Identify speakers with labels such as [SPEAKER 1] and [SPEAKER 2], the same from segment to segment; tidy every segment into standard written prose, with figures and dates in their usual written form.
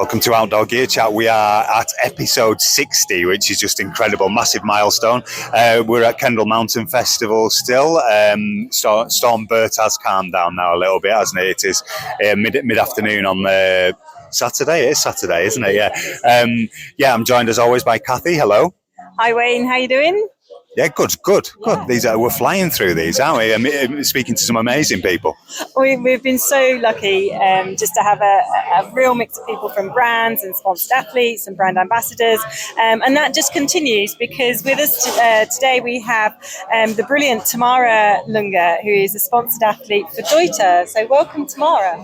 [SPEAKER 1] Welcome to Outdoor Gear Chat. We are at episode 60, which is just incredible, massive milestone. We're at Kendal Mountain Festival still. Storm Bert has calmed down now a little bit, hasn't it? It is mid-afternoon on Saturday. It is Saturday, isn't it? Yeah. I'm joined as always by Cathy. Hello.
[SPEAKER 2] Hi Wayne, how you doing?
[SPEAKER 1] Yeah, good. Yeah. We're flying through these, aren't we? I'm speaking to some amazing people.
[SPEAKER 2] We've been so lucky just to have a real mix of people from brands and sponsored athletes and brand ambassadors. And that just continues because with us today we have the brilliant Tamara Lunga, who is a sponsored athlete for Deuter. So welcome, Tamara.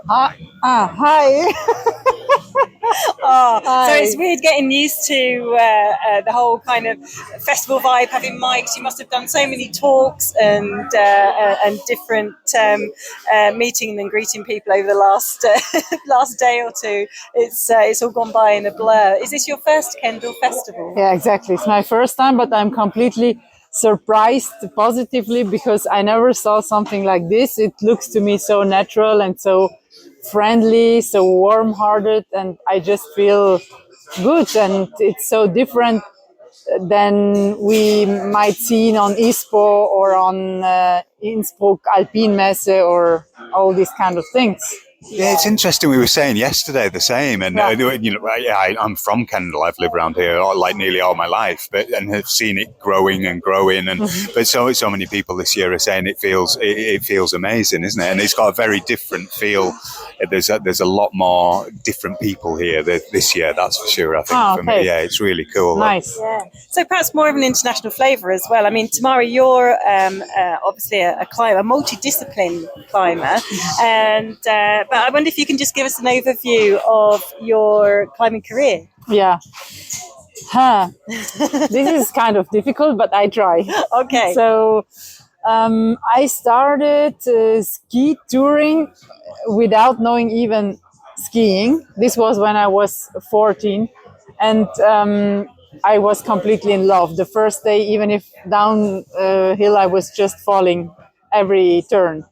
[SPEAKER 3] Hi.
[SPEAKER 2] Hi. So it's weird getting used to the whole kind of festival vibe, having mics. You must have done so many talks and different meeting and greeting people over the last day or two. It's all gone by in a blur. Is this your first Kendal festival?
[SPEAKER 3] Yeah, exactly. It's my first time, but I'm completely surprised positively because I never saw something like this. It looks to me so natural and so friendly, so warm-hearted, and I just feel good. And it's so different than we might see on ISPO or on Innsbruck Alpine Messe or all these kind of things.
[SPEAKER 1] Yeah, it's interesting. We were saying yesterday the same, and I'm from Kendal. I've lived around here like nearly all my life, and have seen it growing and but so many people this year are saying it feels amazing, isn't it? And it's got a very different feel. There's a lot more different people here this year, that's for sure. I think for me, yeah, it's really cool.
[SPEAKER 3] Nice.
[SPEAKER 2] Yeah. So perhaps more of an international flavour as well. I mean, Tamara, you're obviously a climber, a multidiscipline climber, and but I wonder if you can just give us an overview of your climbing career.
[SPEAKER 3] Yeah. This is kind of difficult, but I try.
[SPEAKER 2] Okay.
[SPEAKER 3] So I started ski touring without knowing even skiing. This was when I was 14, and I was completely in love. The first day, even if downhill, I was just falling every turn.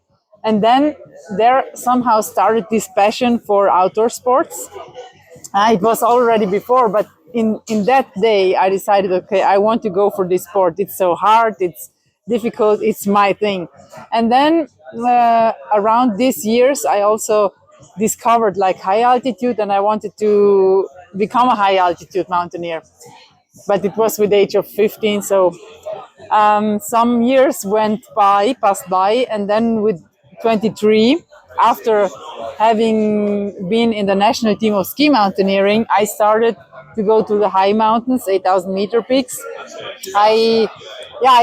[SPEAKER 3] And then there somehow started this passion for outdoor sports. It was already before, but in that day, I decided, okay, I want to go for this sport. It's so hard, it's difficult, it's my thing. And then around these years, I also discovered like high altitude, and I wanted to become a high altitude mountaineer. But it was with the age of 15, so some years passed by, and then with 23, after having been in the national team of ski mountaineering, I started to go to the high mountains, 8,000 meter peaks. I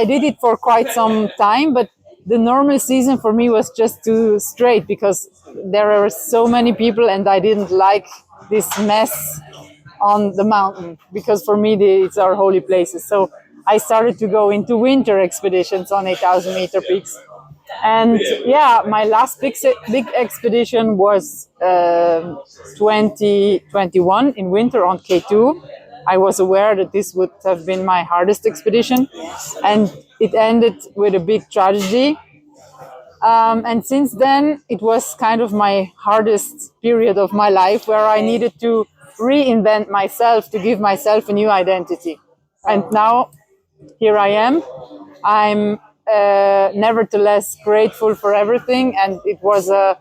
[SPEAKER 3] did it for quite some time, but the normal season for me was just too straight because there were so many people and I didn't like this mess on the mountain because for me it's our holy places. So I started to go into winter expeditions on 8,000 meter peaks. And my last big expedition was 2021 in winter on K2. I was aware that this would have been my hardest expedition, and it ended with a big tragedy. And since then, it was kind of my hardest period of my life where I needed to reinvent myself to give myself a new identity. And now, here I am. I'm nevertheless grateful for everything, and it was a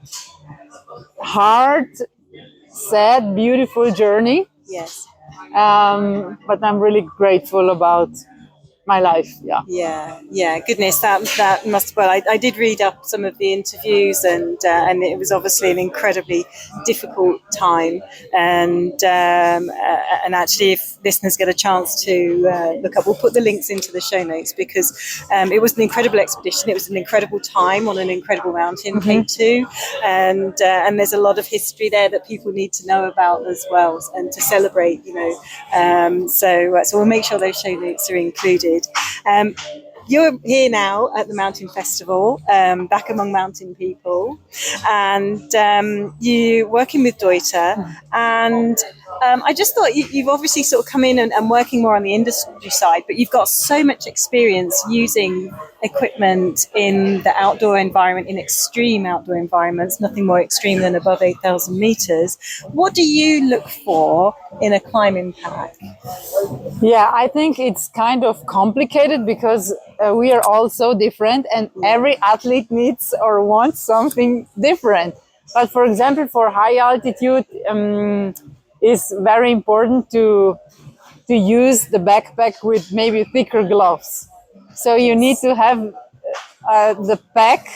[SPEAKER 3] hard, sad, beautiful journey.
[SPEAKER 2] Yes.
[SPEAKER 3] But I'm really grateful about my life.
[SPEAKER 2] Yeah. Goodness, that must. Well, I did read up some of the interviews, and it was obviously an incredibly difficult time. And actually, if listeners get a chance to look up, we'll put the links into the show notes because it was an incredible expedition. It was an incredible time on an incredible mountain, K2, and there's a lot of history there that people need to know about as well, and to celebrate. So we'll make sure those show notes are included. You're here now at the Mountain Festival, back among mountain people, and you're working with Deuter. And I just thought you've obviously sort of come in and working more on the industry side, but you've got so much experience using equipment in the outdoor environment, in extreme outdoor environments, nothing more extreme than above 8,000 meters. What do you look for in a climbing pack?
[SPEAKER 3] Yeah, I think it's kind of complicated because we are all so different and every athlete needs or wants something different. But for example, for high altitude, it's very important to use the backpack with maybe thicker gloves. So you need to have the pack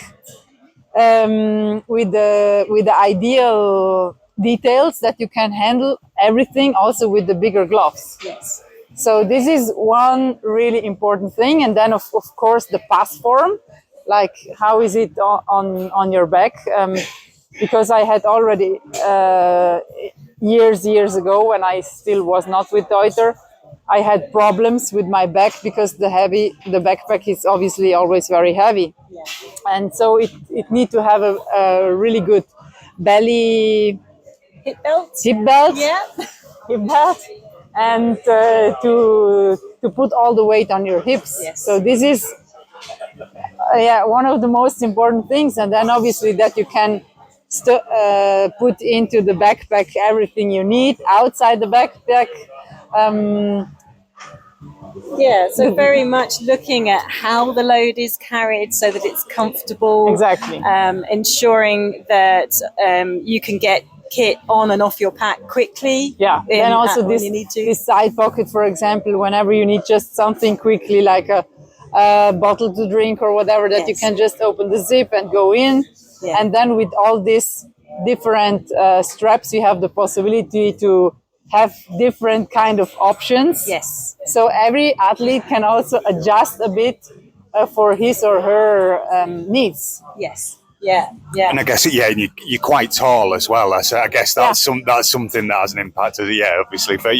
[SPEAKER 3] with the ideal details that you can handle everything also with the bigger gloves.
[SPEAKER 2] Yes.
[SPEAKER 3] So this is one really important thing. And then of course the pass form, like how is it on your back? Because I had already years ago when I still was not with Deuter, I had problems with my back because the backpack is obviously always very heavy.
[SPEAKER 2] Yeah.
[SPEAKER 3] And so it need to have a really good belly
[SPEAKER 2] Hip belt.
[SPEAKER 3] Yeah. Hip belt, and to put all the weight on your hips.
[SPEAKER 2] Yes.
[SPEAKER 3] So this is one of the most important things. And then obviously that you can put into the backpack everything you need outside the backpack.
[SPEAKER 2] So very much looking at how the load is carried so that it's comfortable.
[SPEAKER 3] Exactly.
[SPEAKER 2] Ensuring that you can get kit on and off your pack quickly.
[SPEAKER 3] Yeah, and also this side pocket, for example, whenever you need just something quickly, like a bottle to drink or whatever, that you can just open the zip and go in. Yeah. And then with all these different straps, you have the possibility to have different kind of options.
[SPEAKER 2] Yes.
[SPEAKER 3] So every athlete can also adjust a bit for his or her needs.
[SPEAKER 2] Yes. Yeah, yeah.
[SPEAKER 1] And I guess, you're quite tall as well. So I guess that's something that has an impact. Obviously. But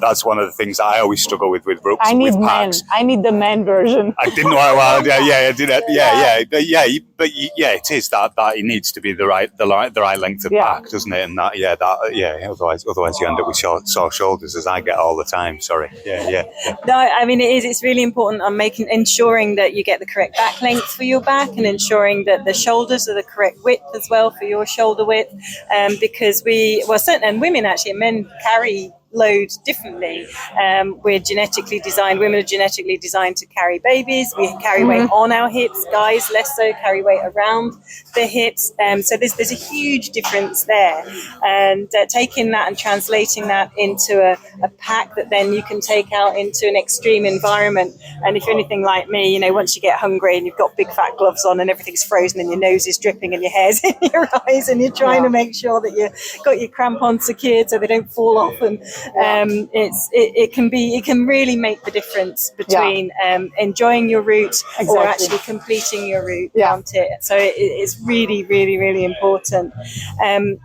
[SPEAKER 1] that's one of the things that I always struggle with ropes.
[SPEAKER 3] I need
[SPEAKER 1] with packs.
[SPEAKER 3] I need the man version.
[SPEAKER 1] I didn't know. Well, I did it. But it is that it needs to be the right length of pack, doesn't it? And Otherwise you end up with sore shoulders, as I get all the time. Sorry. Yeah.
[SPEAKER 2] No, I mean it is. It's really important on ensuring that you get the correct back length for your back, and ensuring that the shoulders are the correct width as well for your shoulder width, because and women actually, and men carry load differently. We're genetically designed. Women are genetically designed to carry babies. We carry weight on our hips. Guys, less so, carry weight around the hips. So there's a huge difference there. And taking that and translating that into a pack that then you can take out into an extreme environment. And if you're anything like me, once you get hungry and you've got big fat gloves on and everything's frozen and your nose is dripping and your hair's in your eyes and you're trying to make sure that you've got your crampons secured so they don't fall off, and it can really make the difference between enjoying your route or actually completing your route. Can't it? So it's really, really, really important. And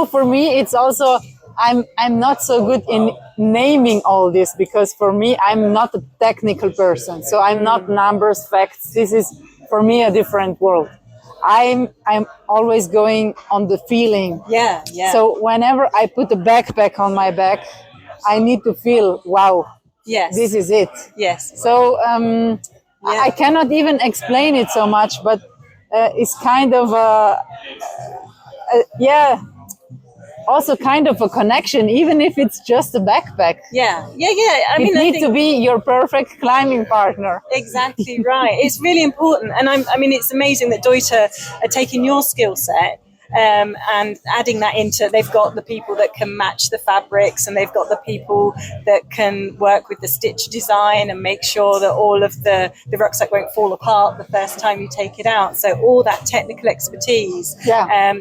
[SPEAKER 3] for me, it's also I'm not so good in naming all this, because for me I'm not a technical person, so I'm not numbers, facts. This is for me a different world. I'm always going on the feeling.
[SPEAKER 2] Yeah.
[SPEAKER 3] So whenever I put a backpack on my back, I need to feel, wow, this is it.
[SPEAKER 2] Yes.
[SPEAKER 3] So I cannot even explain it so much, but it's kind of also kind of a connection, even if it's just a backpack.
[SPEAKER 2] Yeah. I mean,
[SPEAKER 3] it needs to be your perfect climbing partner.
[SPEAKER 2] Exactly right. It's really important, and it's amazing that Deuter are taking your skill set and adding that into. They've got the people that can match the fabrics, and they've got the people that can work with the stitch design and make sure that all of the rucksack won't fall apart the first time you take it out. So all that technical expertise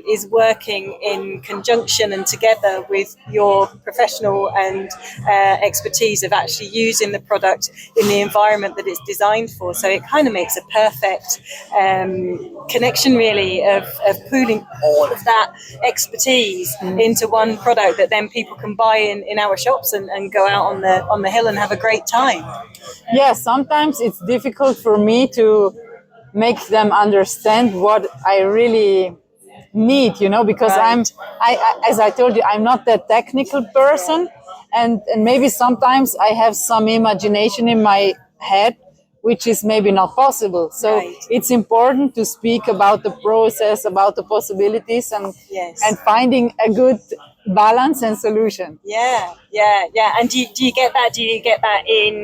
[SPEAKER 2] is working in conjunction and together with your professional and expertise of actually using the product in the environment that it's designed for. So it kind of makes a perfect connection, really, of pooling all of that expertise into one product that then people can buy in our shops and go out on the hill and have a great time.
[SPEAKER 3] Yeah, sometimes it's difficult for me to make them understand what I really need, because
[SPEAKER 2] Right.
[SPEAKER 3] as I told you, I'm not that technical person, and maybe sometimes I have some imagination in my head which is maybe not possible. So
[SPEAKER 2] Right.
[SPEAKER 3] it's important to speak about the process, about the possibilities, and
[SPEAKER 2] Yes.
[SPEAKER 3] finding a good balance and solution.
[SPEAKER 2] Yeah. And do you get that? Do you get that in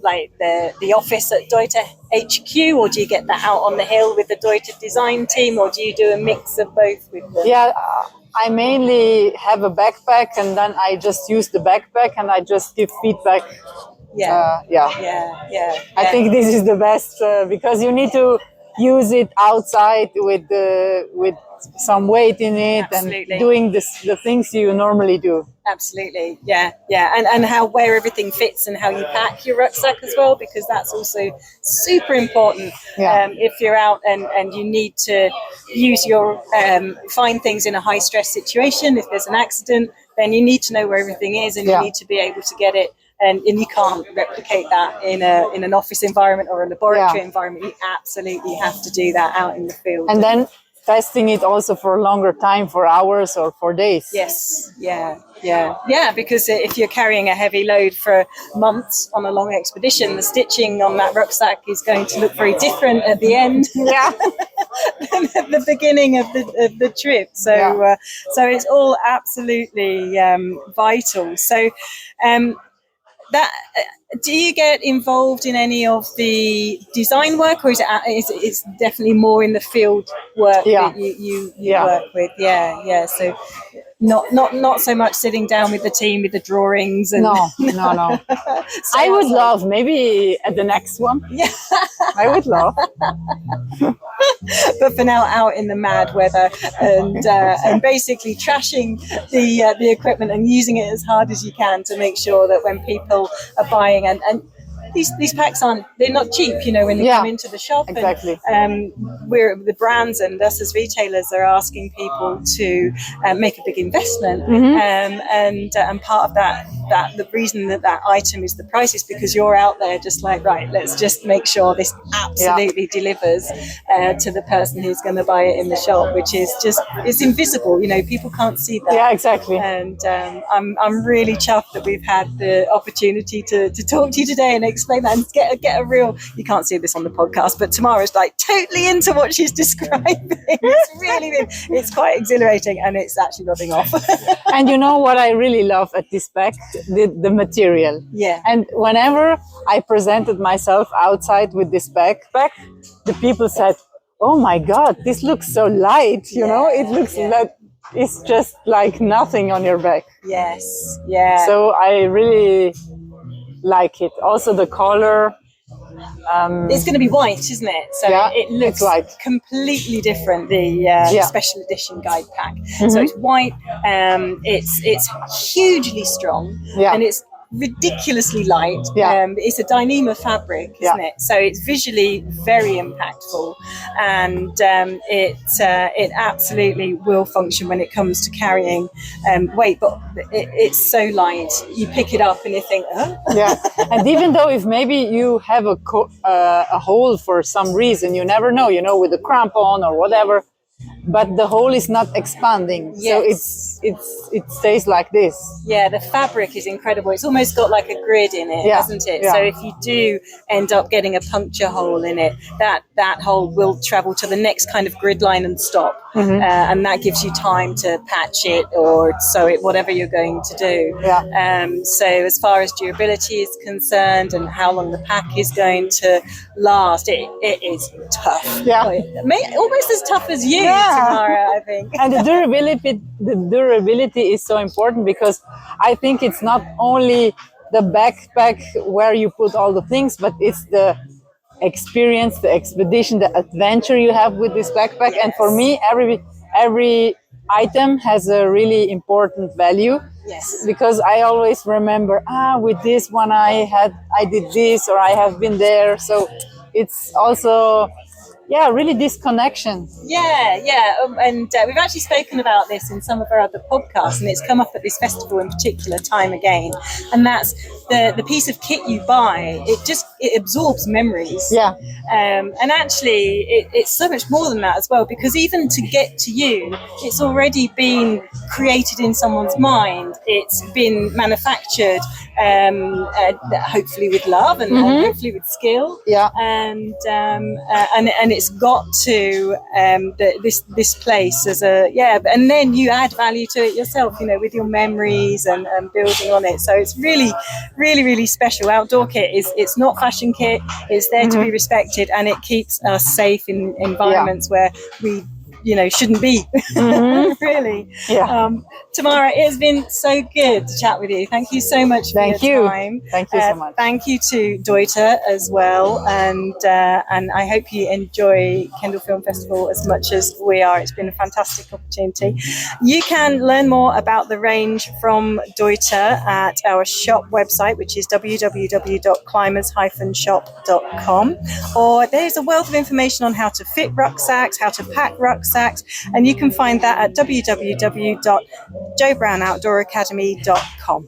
[SPEAKER 2] like the office at Deuter HQ, or do you get that out on the hill with the Deuter design team, or do you do a mix of both with them?
[SPEAKER 3] Yeah, I mainly have a backpack, and then I just use the backpack and I just give feedback.
[SPEAKER 2] Yeah.
[SPEAKER 3] Yeah. I think this is the best because you need to use it outside with some weight in it.
[SPEAKER 2] Absolutely.
[SPEAKER 3] And doing the things you normally do.
[SPEAKER 2] Absolutely, yeah, and how where everything fits and how you pack your rucksack as well, because that's also super important.
[SPEAKER 3] Yeah.
[SPEAKER 2] If you're out and you need to use your find things in a high stress situation, if there's an accident, then you need to know where everything is, and you need to be able to get it. And you can't replicate that in an office environment or a laboratory environment. You absolutely have to do that out in the field.
[SPEAKER 3] And then testing it also for a longer time, for hours or for days.
[SPEAKER 2] Yes, yeah. Because if you're carrying a heavy load for months on a long expedition, the stitching on that rucksack is going to look very different at the end than at the beginning of the trip. So, so it's all absolutely vital. So, that. Do you get involved in any of the design work, or is it's definitely more in the field work that you work with? Yeah. So not so much sitting down with the team with the drawings. And
[SPEAKER 3] No.
[SPEAKER 2] So
[SPEAKER 3] I would love maybe at the next one.
[SPEAKER 2] Yeah,
[SPEAKER 3] I would love.
[SPEAKER 2] but for now, out in the mad weather and basically trashing the equipment and using it as hard as you can to make sure that when people are buying and these packs they're not cheap, when you come into the shop.
[SPEAKER 3] Exactly.
[SPEAKER 2] And we're the brands and us as retailers are asking people to make a big investment. And part of that the reason that item is the price is because you're out there just like, right, let's just make sure this absolutely delivers to the person who's going to buy it in the shop, which is just, it's invisible, people can't see that.
[SPEAKER 3] Yeah, exactly.
[SPEAKER 2] And I'm really chuffed that we've had the opportunity to talk to you today and explain that and get a real, you can't see this on the podcast, but Tamara's like totally into what she's describing. It's quite exhilarating, and it's actually rubbing off.
[SPEAKER 3] And you know what I really love at this bag? The material.
[SPEAKER 2] Yeah.
[SPEAKER 3] And whenever I presented myself outside with this backpack, the people said, "Oh my God, this looks so light." You know, it looks like it's just like nothing on your back.
[SPEAKER 2] Yes. Yeah.
[SPEAKER 3] So I really like it. Also the color.
[SPEAKER 2] It's going to be white, isn't it? So it looks completely different. The special edition guide pack. So it's white. It's hugely strong, and it's ridiculously light. It's a Dyneema fabric, isn't it? So it's visually very impactful, and it absolutely will function when it comes to carrying weight. But it's so light, you pick it up and you think, oh.
[SPEAKER 3] And even though if maybe you have a hole for some reason, you never know, with a crampon or whatever. But the hole is not expanding, so it stays like this.
[SPEAKER 2] Yeah, the fabric is incredible. It's almost got like a grid in it, hasn't it?
[SPEAKER 3] Yeah.
[SPEAKER 2] So if you do end up getting a puncture hole in it, that hole will travel to the next kind of grid line and stop, and that gives you time to patch it or sew it, whatever you're going to do. So as far as durability is concerned and how long the pack is going to last, it is tough. Almost as tough as you. Tamara, I think.
[SPEAKER 3] And the durability is so important because I think it's not only the backpack where you put all the things, but it's the experience, the expedition, the adventure you have with this backpack. And for me, every item has a really important value.
[SPEAKER 2] Yes.
[SPEAKER 3] Because I always remember, with this one I did this, or I have been there. So it's also really this connection.
[SPEAKER 2] And we've actually spoken about this in some of our other podcasts, and it's come up at this festival in particular time again. And that's the piece of kit you buy. It absorbs memories.
[SPEAKER 3] Yeah.
[SPEAKER 2] And actually, it's so much more than that as well, because even to get to you, it's already been created in someone's mind. It's been manufactured, hopefully with love and hopefully with skill.
[SPEAKER 3] Yeah.
[SPEAKER 2] And it's got to this place as and then you add value to it yourself, with your memories and building on it. So it's really, really, really special. Outdoor kit it's not fashion kit. It's there to be respected, and it keeps us safe in environments where we shouldn't be. Really.
[SPEAKER 3] Yeah.
[SPEAKER 2] Tamara, it has been so good to chat with you. Thank you so much for your time.
[SPEAKER 3] Thank you so much.
[SPEAKER 2] Thank you to Deuter as well, and I hope you enjoy Kendal Film Festival as much as we are. It's been a fantastic opportunity. You can learn more about the range from Deuter at our shop website, which is www.climbers-shop.com, or there's a wealth of information on how to fit rucksacks, how to pack rucksacks, and you can find that at www.joebrownoutdooracademy.com.